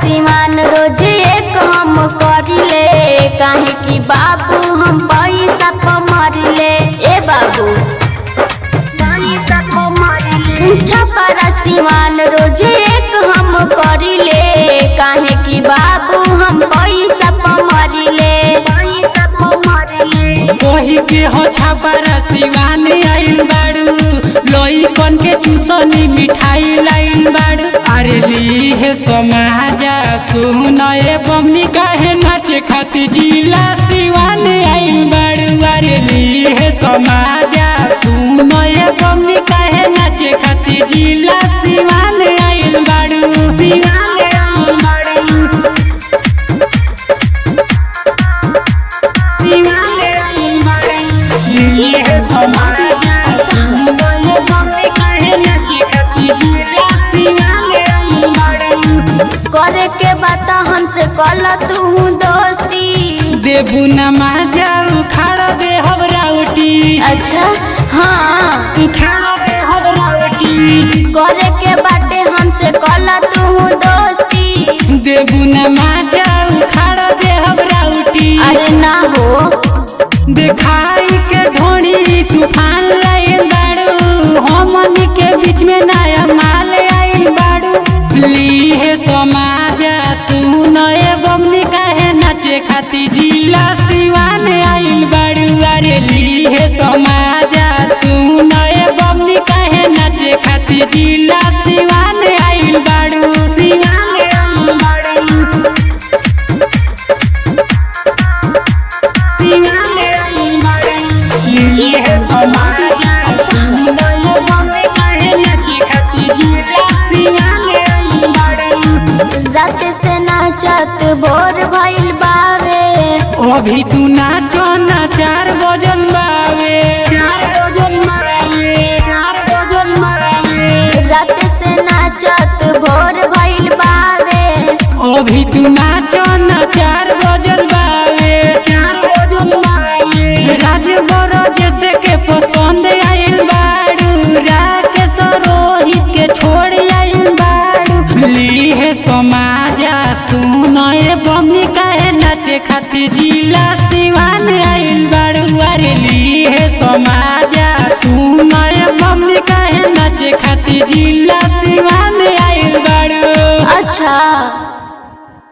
सीमान रोज एक हम करिले काहे कि बाबू हम पैसा कमरिले ए बाबू पैसा कमरिले। छपरा सीमान रोज एक हम करिले काहे कि बाबू हम पैसा कमरिले पैसा कमरिले। वही के हो छपरा सीमान आइल बाड़ू लोई कन के चूसनी मिठाई लाइन बाड़ू। अरे ली है समाजा सुन ए बम्मी काहे नाचे खाती जिला सिवान आइल बाड़ू। अरे ली है समाजा सुन ए बम्मी काहे नाचे खाती जिला सिवान आइल बाड़ू। सिवान आइल बाड़ू सिवान आइल बाड़ू। ली है समाजा सुन ए बम्मी काहे नाचे खाती जिला सिवान आइल बाड़ू। करे के बात हमसे कल तू दोस्ती देबू नमाजा उखाड़ दे हबरावटी। अच्छा हाँ उखाड़ दे हबरावटी। करे के बाटे हमसे कल तू दोस्ती देबू नमाजा उखाड़ दे हबरावटी। अरे ना हो देखाई के ढोड़ी तूफान लाइन बाड़ू हमनी के बीच में नया माल आइल बाड़ू। ली है समाजा सुन ए बमनी काहे नाचे खाती जिला सिवान आइल बाड़ू। अरे ली है समाजा सुन ए बमनी काहे नाचे खाती जिला सिवान आइल बाड़ू। सिवान आइल बाड़ू सिवान आइल बाड़ू। ली है समाजा सुन ए बमनी काहे नाचे खाती जिला सिवान आइल बाड़ू। रात से नाचत भोर भइल बावे अभी तू नाचो ना 4 बजन बावे 4 बजन मरावे 4 बजन मरावे। रात से नाचत भोर भइल बावे अभी तू नाचो ना 4 बजन बावे 4 बजन मरावे। राज बरो जैसे के पसंद आइल बाड़ू राकेश रोहित के छोड़ आइल बाड़ू। ली है समाजा सुन ए बम्मी काहे नाचे खाती जिला सिवान आइल बाड़ू। अरे ली है समाजा सुन ए बम्मी काहे नाचे खाती जिला सिवान आइल बाड़ू। अच्छा।